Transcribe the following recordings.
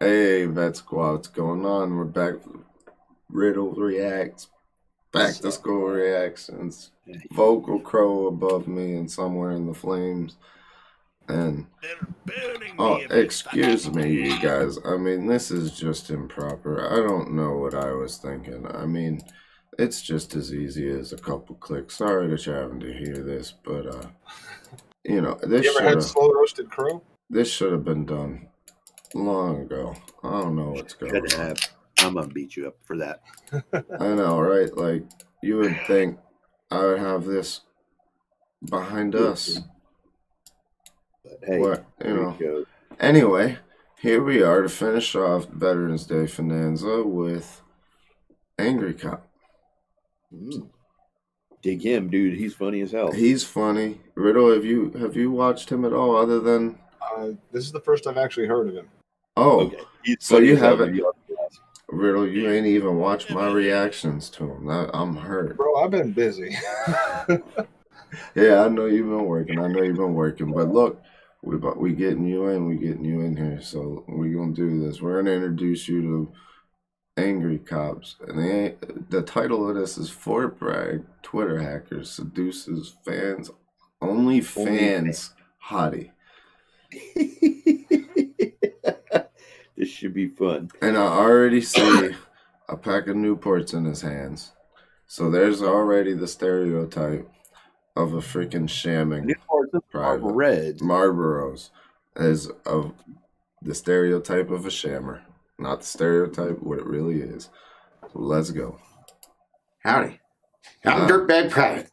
Hey, Vet Squad, what's going on? We're back. Riddle reacts, back to school reactions. Vocal crow above me and somewhere in the flames. And excuse me, you guys. I mean, this is just improper. I don't know what I was thinking. I mean, it's just as easy as a couple clicks. Sorry that you're having to hear this, but you know, You ever had slow roasted crow? This should have been done long ago. I don't know what's going on. I'm gonna beat you up for that. I know, right? Like, you would think I would have this behind us. But hey, what, you know. Anyway, here we are to finish off Veterans Day Finanza with Angry Cop. Dig him, dude. He's funny as hell. He's funny. Riddle, have you watched him at all other than... This is the first I've actually heard of him. Oh, okay. So you haven't... Riddle, you ain't even watched my reactions to him. I'm hurt. Bro, I've been busy. Yeah, I know you've been working. But look, we getting you in here. So we're going to do this. We're going to introduce you to Angry Cops. And the title of this is Fort Bragg, Twitter hackers, seduces fans, OnlyFans Hottie. This should be fun. And I already see a pack of Newports in his hands. So there's already the stereotype of a freaking shamming private. Reds. Marlboros is of the stereotype of a shammer. Not the stereotype, what it really is. So let's go. Howdy. I'm Dirtbag Private,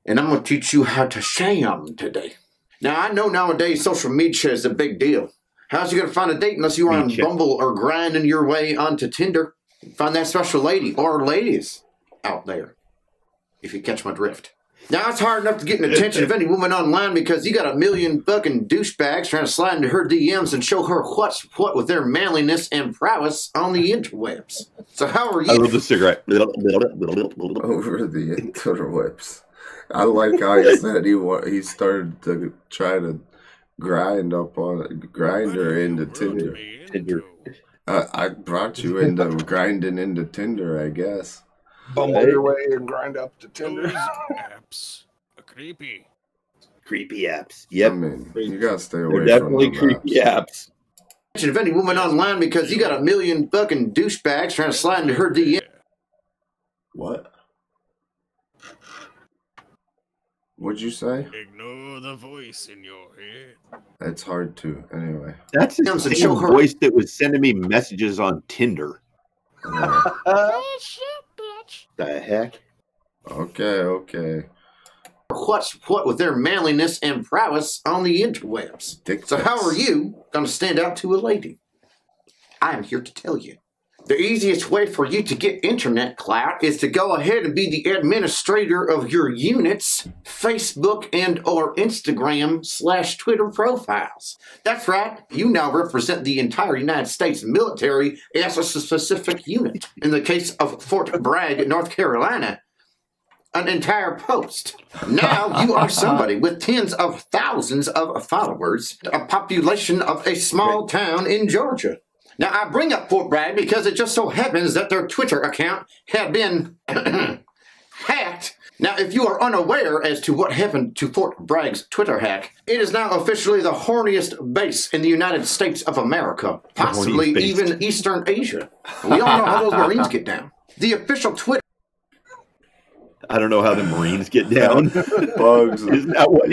and I'm going to teach you how to sham today. Now, I know nowadays social media is a big deal. How's you going to find a date unless you are on Bumble or grinding your way onto Tinder? Find that special lady or ladies out there, if you catch my drift. Now, it's hard enough to get an attention of any woman online because you got a million fucking douchebags trying to slide into her DMs and show her what's what with their manliness and prowess on the interwebs. So how are you? I love the cigarette. Over the interwebs. I like how he said he started to try to grind her into Tinder. I brought you into grinding into Tinder, I guess. Bumble your way and grind up to Tinder. Apps are creepy apps. Yep. I mean, you gotta stay away They're from definitely creepy apps. Of any woman online because you got a million fucking douchebags trying to slide into her DM. What? What'd you say? Ignore the voice in your head. It's hard to, anyway. That's the same voice that was sending me messages on Tinder. The heck? Okay. What's what with their manliness and prowess on the interwebs. So how are you going to stand out to a lady? I am here to tell you. The easiest way for you to get internet clout is to go ahead and be the administrator of your unit's Facebook and or Instagram/Twitter profiles. That's right. You now represent the entire United States military as a specific unit. In the case of Fort Bragg, North Carolina, an entire post. Now you are somebody with tens of thousands of followers, a population of a small town in Georgia. Now, I bring up Fort Bragg because it just so happens that their Twitter account had been hacked. Now, if you are unaware as to what happened to Fort Bragg's Twitter hack, it is now officially the horniest base in the United States of America, possibly even Eastern Asia. We all know how those Marines get down. The official Twitter... I don't know how the Marines get down. Bugs. Isn't that what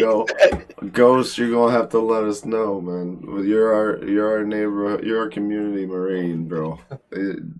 Ghost, you're gonna have to let us know, man. You're our neighbor, you're our community Marine, bro.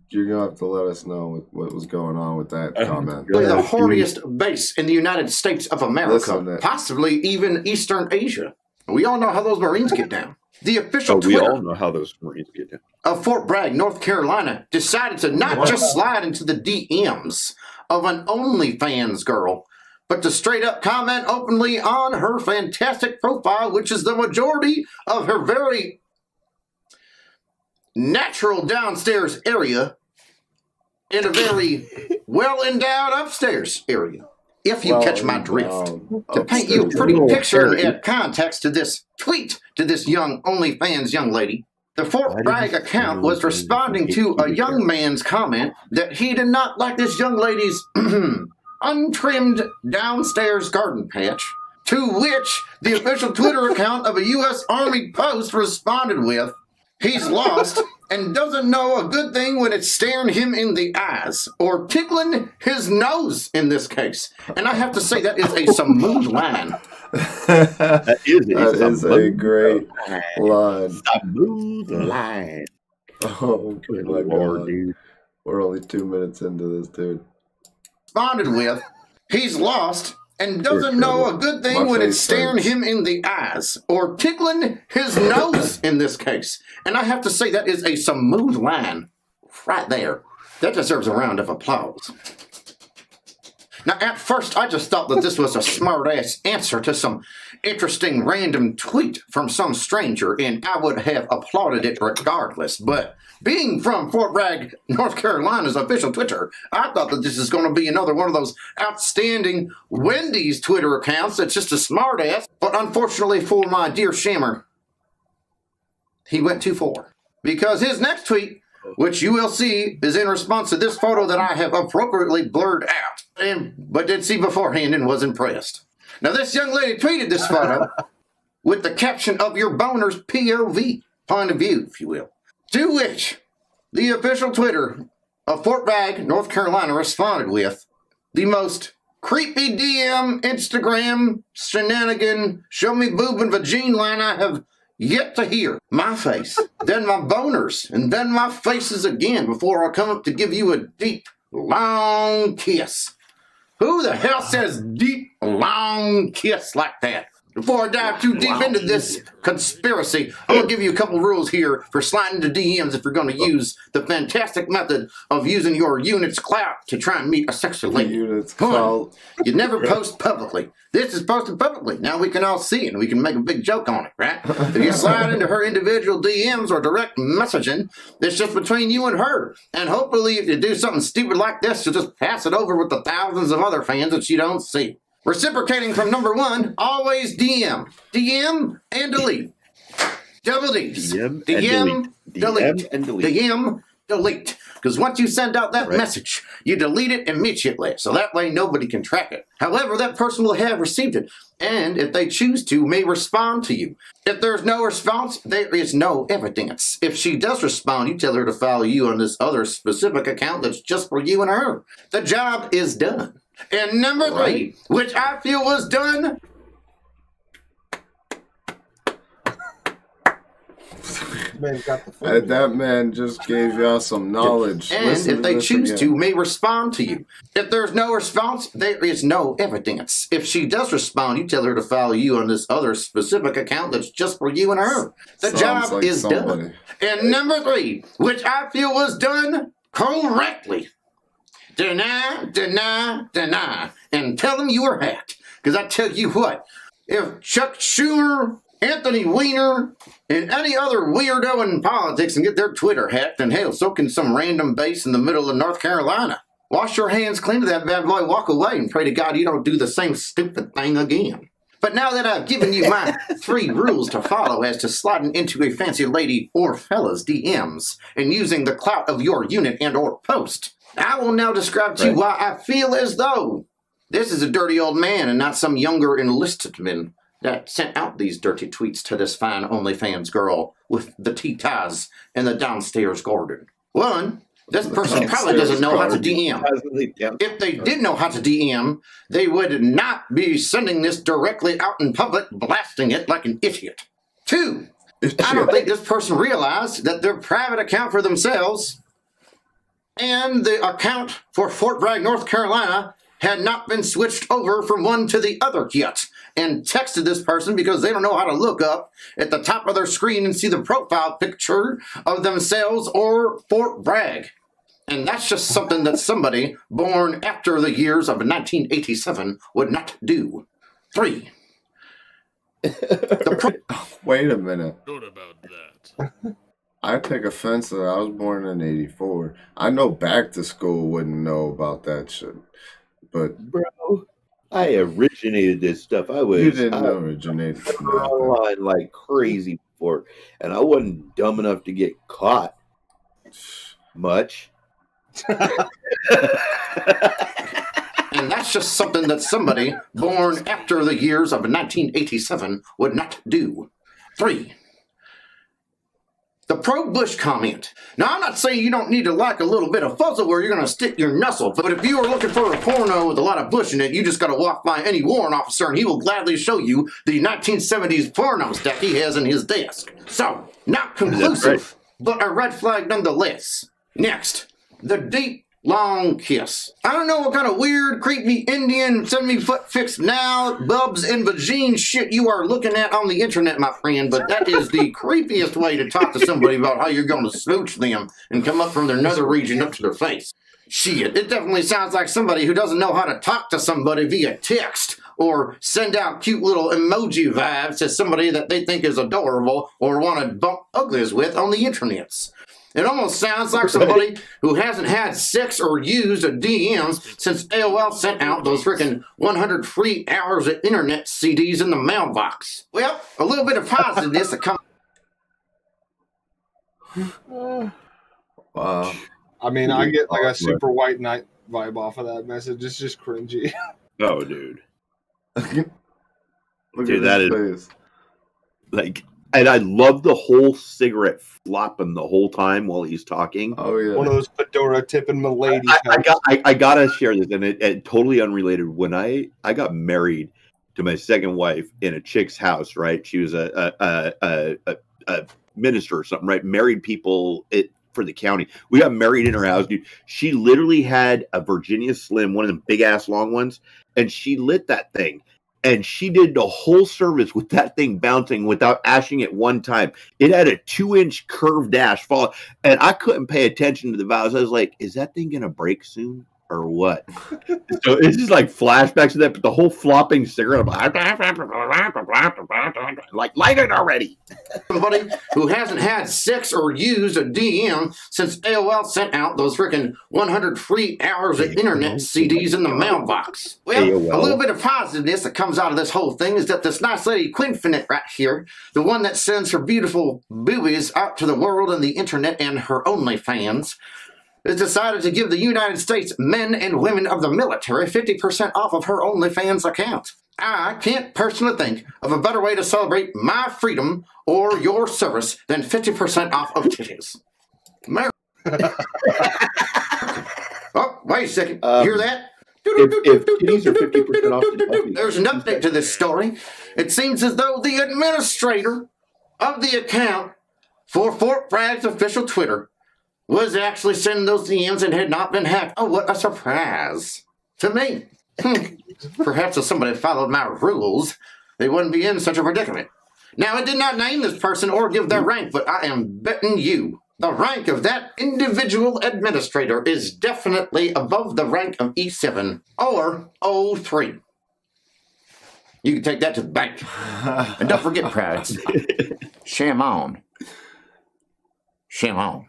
You're gonna have to let us know what was going on with that comment. The horniest base in the United States of America, possibly even Eastern Asia. We all know how those Marines get down. The official Twitter we all know how those Marines get down. Of Fort Bragg, North Carolina, decided to not just slide into the DMs of an OnlyFans girl, but to straight up comment openly on her fantastic profile, which is the majority of her very natural downstairs area and a very well-endowed upstairs area. If you catch my drift. To paint you a pretty picture and add context to this tweet to this young OnlyFans young lady, The Fort Bragg account was responding to a young man's comment that he did not like this young lady's untrimmed downstairs garden patch, to which the official Twitter account of a U.S. Army post responded with, "He's lost and doesn't know a good thing when it's staring him in the eyes, or tickling his nose in this case." And I have to say that is a smooth line. That is a great line. Smooth line. Oh, good my God. Dude. We're only 2 minutes into this, dude. Responded with, "He's lost and doesn't know a good thing when it's staring him in the eyes, or tickling his nose in this case." And I have to say that is a smooth line right there. That deserves a round of applause. Now, at first, I just thought that this was a smart-ass answer to some interesting random tweet from some stranger, and I would have applauded it regardless. But being from Fort Bragg, North Carolina's official Twitter, I thought that this is going to be another one of those outstanding Wendy's Twitter accounts that's just a smart-ass. But unfortunately for my dear Shammer, he went too far. Because his next tweet, which you will see, is in response to this photo that I have appropriately blurred out, but did see beforehand and was impressed. Now, this young lady tweeted this photo with the caption of "your boner's POV," point of view, if you will. To which the official Twitter of Fort Bragg, North Carolina, responded with the most creepy DM, Instagram, shenanigan, show me boob and vagine line I have yet to hear. My face, then my boners, and then my faces again before I come up to give you a deep, long kiss. Who the hell says deep, long kiss like that? Before I dive too deep into this conspiracy, I'm going to give you a couple rules here for sliding into DMs if you're going to use the fantastic method of using your unit's clout to try and meet a sexy lady. Unit's clout. You never post publicly. This is posted publicly. Now we can all see it and we can make a big joke on it, right? If you slide into her individual DMs or direct messaging, it's just between you and her. And hopefully if you do something stupid like this, you'll just pass it over with the thousands of other fans that you don't see. Reciprocating from number one, always DM. DM and delete. Double D's. DM, delete. and delete. DM, delete. Because once you send out that message, you delete it immediately. So that way nobody can track it. However, that person will have received it. And if they choose to, may respond to you. If there's no response, there is no evidence. If she does respond, you tell her to follow you on this other specific account that's just for you and her. The job is done. And number three, which I feel was done. That man just gave y'all some knowledge. And if they choose to, may respond to you. If there's no response, there is no evidence. If she does respond, you tell her to follow you on this other specific account that's just for you and her. The job is done. And number three, which I feel was done correctly. Deny, deny, deny, and tell them you were hacked. Because I tell you what, if Chuck Schumer, Anthony Weiner, and any other weirdo in politics can get their Twitter hacked, and hell, so can some random base in the middle of North Carolina. Wash your hands clean of that bad boy, walk away, and pray to God you don't do the same stupid thing again. But now that I've given you my 3 rules to follow as to sliding into a fancy lady or fella's DMs and using the clout of your unit and or post, I will now describe to you why I feel as though this is a dirty old man and not some younger enlisted man that sent out these dirty tweets to this fine OnlyFans girl with the tea-ties and the downstairs garden. One, this person probably doesn't know how to DM. If they did know how to DM, they would not be sending this directly out in public, blasting it like an idiot. 2, I don't think this person realized that their private account for themselves and the account for Fort Bragg, North Carolina, had not been switched over from one to the other yet, and texted this person because they don't know how to look up at the top of their screen and see the profile picture of themselves or Fort Bragg. And that's just something that somebody born after the years of 1987 would not do. 3. Wait a minute. What about that? I take offense that I was born in 84. I know back to school wouldn't know about that shit. But bro, I originated this stuff. You didn't originate online like crazy before, and I wasn't dumb enough to get caught much. And that's just something that somebody born after the years of 1987 would not do. 3. The pro-Bush comment. Now, I'm not saying you don't need to like a little bit of fuzzle where you're going to stick your nuzzle, but if you are looking for a porno with a lot of Bush in it, you just got to walk by any warrant officer and he will gladly show you the 1970s pornos that he has in his desk. So, not conclusive, but a red flag nonetheless. Next, the deep, long kiss. I don't know what kind of weird, creepy Indian send-me-foot fix now, bubs and vagine shit you are looking at on the internet, my friend, but that is the creepiest way to talk to somebody about how you're going to smooch them and come up from their nether region up to their face. Shit, it definitely sounds like somebody who doesn't know how to talk to somebody via text or send out cute little emoji vibes to somebody that they think is adorable or want to bump uglies with on the internets. It almost sounds like somebody who hasn't had sex or used a DMs since AOL sent out those freaking 100 free hours of internet CDs in the mailbox. Well, a little bit of positiveness that comes. Wow. I mean, I get like a super white knight vibe off of that message. It's just cringy. Oh, dude. Look Dude, at that his face. Like, and I love the whole cigarette flopping the whole time while he's talking. Oh yeah. One of those fedora tipping milady. I gotta share this, and it totally unrelated. When I got married to my second wife in a chick's house, right? She was a minister or something, right? Married people for the county. We got married in her house, dude. She literally had a Virginia Slim, one of the big ass long ones, and she lit that thing. And she did the whole service with that thing bouncing without ashing it one time. It had a 2-inch curved ash fall, and I couldn't pay attention to the valves. I was like, "Is that thing gonna break soon, or what?" So it's just like flashbacks to that. But the whole flopping cigarette, like light it already. Somebody who hasn't had sex or used a DM since AOL sent out those freaking 100 free hours of internet CDs in the mailbox. Well, AOL. a little bit of positiveness that comes out of this whole thing is that this nice lady Quinfinite right here, the one that sends her beautiful boobies out to the world and the internet and her OnlyFans, has decided to give the United States men and women of the military 50% off of her OnlyFans account. I can't personally think of a better way to celebrate my freedom or your service than 50% off of titties. Oh, wait a second. Hear that? If titties are 50% off, There's an update to this story. It seems as though the administrator of the account for Fort Bragg's official Twitter was actually sending those DMs and had not been hacked. Oh, what a surprise to me. Perhaps if somebody followed my rules, they wouldn't be in such a predicament. Now, it did not name this person or give their rank, but I am betting you the rank of that individual administrator is definitely above the rank of E7 or O3. You can take that to the bank. And don't forget, Prads, sham on. Sham on.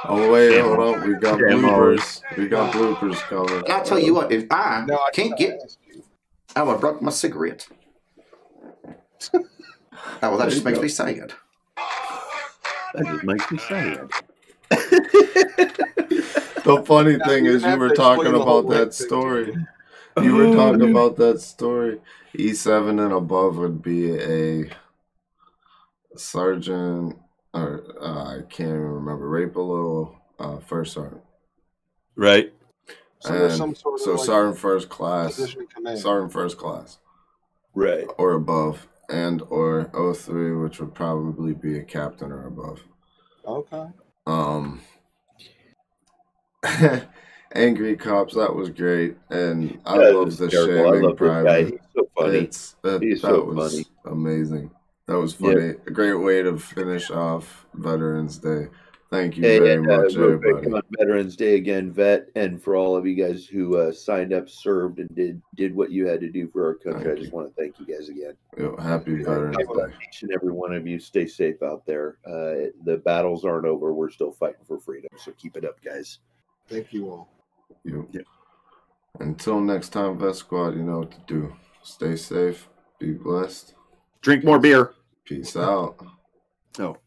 Oh wait, hold on. We got bloopers. We got bloopers coming. And I'll tell you what, if I can't get... I would have broke my cigarette. Oh, well, that just makes me sad. that just makes me sad. The funny thing is, you were talking about that story. You were talking about that story. E7 and above would be a sergeant, or I can't even remember, right below first sergeant. Right. So there's some sort of sergeant first class, position in command. sergeant first class, Right. or above, and or O3, which would probably be a captain or above. Okay. Angry Cops, that was great, and I That love was the terrible. I shaming love this guy. private. He's so funny. He's That so was funny. amazing. That was funny. A great way to finish off Veterans Day. Thank you Hey, very and, much, real quick, everybody. on Veterans Day again, Vet, and for all of you guys who signed up, served, and did what you had to do for our country, I just want to thank you guys again. Happy Veterans Day. Each and every one of you, stay safe out there. The battles aren't over. We're still fighting for freedom, so keep it up, guys. Thank you all. Until next time, Vet Squad, you know what to do. Stay safe. Be blessed. Drink more beer. Peace out. Oh,